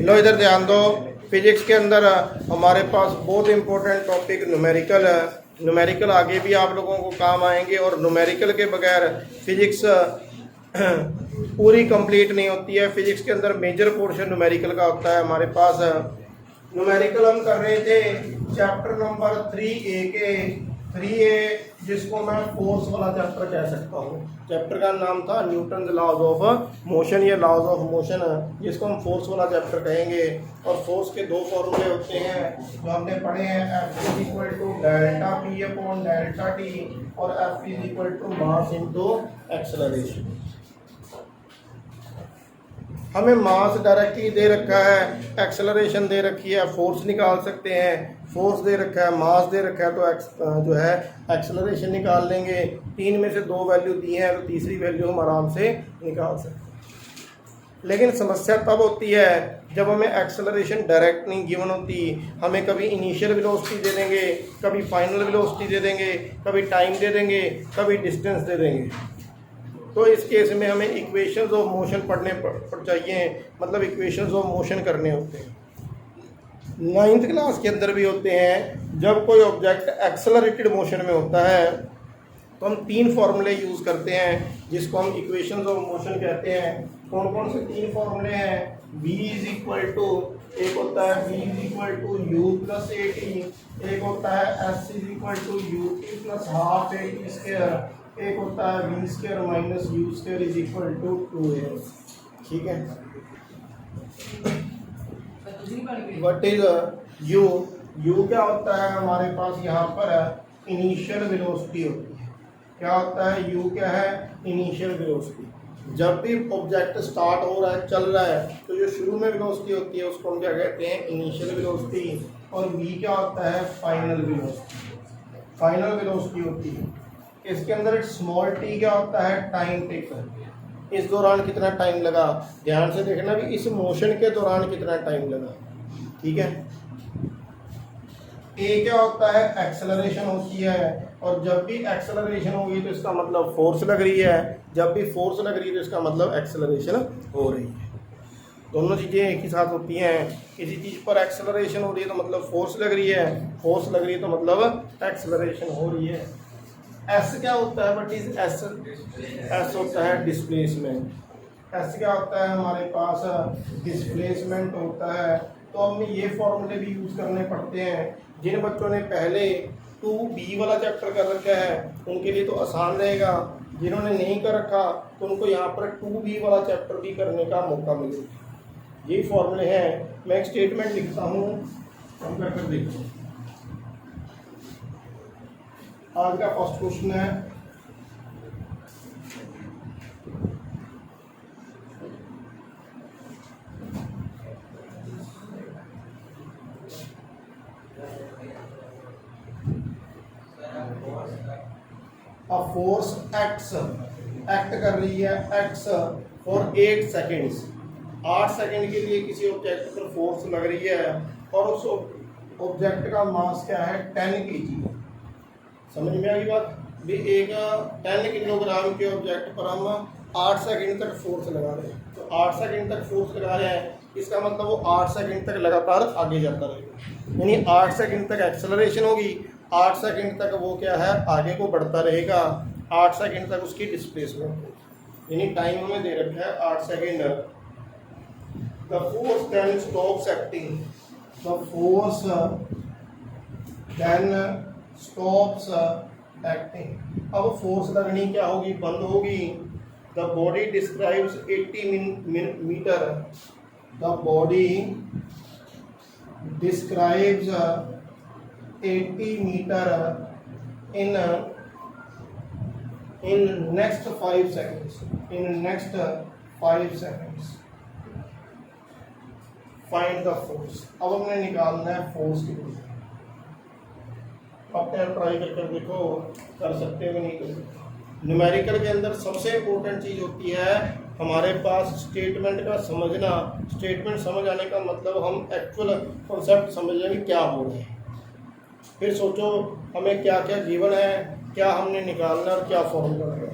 लो इधर ध्यान दो। फिजिक्स के अंदर हमारे पास बहुत इंपॉर्टेंट टॉपिक न्यूमेरिकल है। न्यूमेरिकल आगे भी आप लोगों को काम आएंगे, और न्यूमेरिकल के बगैर फिजिक्स पूरी कंप्लीट नहीं होती है। फिजिक्स के अंदर मेजर पोर्शन न्यूमेरिकल का होता है हमारे पास। न्यूमेरिकल हम कर रहे थे चैप्टर नंबर 3A के 3A, जिसको मैं फोर्स वाला चैप्टर कह सकता हूँ। चैप्टर का नाम था न्यूटन लॉज ऑफ मोशन या लॉज ऑफ मोशन, जिसको हम फोर्स वाला चैप्टर कहेंगे। और फोर्स के दो फॉर्मूले होते हैं जो हमने पढ़े हैं, F is equal to delta P upon delta T, और F is equal to mass into acceleration. हमें मास डायरेक्टली दे रखा है, एक्सेलरेशन दे रखी है, फोर्स निकाल सकते हैं। फोर्स दे रखा है, मास दे रखा है, तो जो है एक्सेलरेशन निकाल लेंगे। तीन में से दो वैल्यू दी हैं तो तीसरी वैल्यू हम आराम से निकाल सकते हैं। लेकिन समस्या तब होती है जब हमें एक्सेलरेशन डायरेक्ट नहीं गिवन होती। हमें कभी इनिशियल वेलोसिटी दे देंगे, कभी फाइनल वेलोसिटी दे देंगे, कभी टाइम दे देंगे, कभी डिस्टेंस दे देंगे। तो इस केस में हमें इक्वेशंस ऑफ मोशन पढ़ने पड़ चाहिए, मतलब इक्वेशंस ऑफ मोशन करने होते हैं। 9th क्लास के अंदर भी होते हैं। जब कोई ऑब्जेक्ट एक्सेलरेटेड मोशन में होता है तो हम तीन फार्मूले यूज़ करते हैं, जिसको हम इक्वेशंस ऑफ मोशन कहते हैं। कौन कौन से तीन फार्मूले हैं? v इज इक्वल टू, एक होता है v is equal to U plus A T, एक होता है s is equal to U T plus half A T square, एक होता है V square minus U square is equal to 2a। ठीक है। What is you? यू क्या होता है हमारे पास यहाँ पर इनिशियल वेलोसिटी होती है। क्या होता है यू? क्या है? Initial velocity. जब भी ऑब्जेक्ट स्टार्ट हो रहा है, चल रहा है, तो जो शुरू में वेलोसिटी होती है उसको हम क्या कहते हैं? Initial velocity. और वी क्या होता है? Final velocity. फाइनल वेलोसिटी होती है। इसके अंदर एक स्मॉल टी क्या होता है? Time taker. इस दौरान कितना टाइम लगा, ध्यान से देखना भी इस मोशन के दौरान कितना टाइम लगा। ठीक है। ए क्या होता है? एक्सेलरेशन होती है, और जब भी एक्सेलरेशन होगी तो इसका मतलब फोर्स लग रही है, जब भी फोर्स लग रही है तो इसका मतलब एक्सेलरेशन हो रही है। दोनों चीज़ें एक ही साथ होती हैं। किसी चीज़ पर एक्सेलरेशन हो रही है तो मतलब फोर्स लग रही है, फोर्स लग रही है तो मतलब एक्सेलरेशन हो रही है। एस क्या होता है? But is S? एस होता है डिस्प्लेसमेंट। एस क्या होता है हमारे पास? डिस्प्लेसमेंट होता है। तो हमें ये फॉर्मूले भी यूज़ करने पड़ते हैं। जिन बच्चों ने पहले 2B वाला चैप्टर कर रखा है उनके लिए तो आसान रहेगा, जिन्होंने नहीं कर रखा तो उनको यहाँ पर 2B वाला चैप्टर भी करने का मौका मिलेगा। यही फॉर्मूले हैं। मैं एक स्टेटमेंट लिखता हूँ, हम कर देखो। आज का फर्स्ट क्वेश्चन है, फोर्स एक्स एक्ट कर रही है एक्स फॉर 8 सेकेंड्स। 8 सेकेंड के लिए किसी ऑब्जेक्ट पर फोर्स लग रही है, और उस ऑब्जेक्ट का मास क्या है? 10 kg। समझ में आ गई बात? भी एक 10 किलोग्राम के ऑब्जेक्ट पर हम 8 सेकेंड तक फोर्स लगा रहे हैं। तो 8 सेकेंड तक फोर्स लगा रहे हैं, इसका मतलब वो 8 सेकेंड तक लगातार आगे जाता रहेगा। यानी 8 सेकेंड तक एक्सेलरेशन होगी, 8 सेकेंड तक वो क्या है? आगे को बढ़ता रहेगा। 8 सेकेंड तक उसकी डिस्प्लेसमेंट होगी। यानी टाइम हमें दे रखा है 8 second. The force then stops acting. The force then stops acting. अब फोर्स लगनी क्या होगी? बंद होगी। The body describes 80 metre. The body describes 80 metre in next 5 seconds. In next 5 seconds. Find the force. अब हमने निकालना है फोर्स की वैल्यू। आप ट्राई करके देखो, कर सकते हो नहीं कर सकते। न्यूमेरिकल के अंदर सबसे इम्पोर्टेंट चीज़ होती है हमारे पास स्टेटमेंट का समझना। स्टेटमेंट समझ आने का मतलब हम एक्चुअल कॉन्सेप्ट समझ लेंगे क्या हो रहा है। फिर सोचो हमें क्या क्या गिवन है, क्या हमने निकालना और क्या फॉर्मूला है।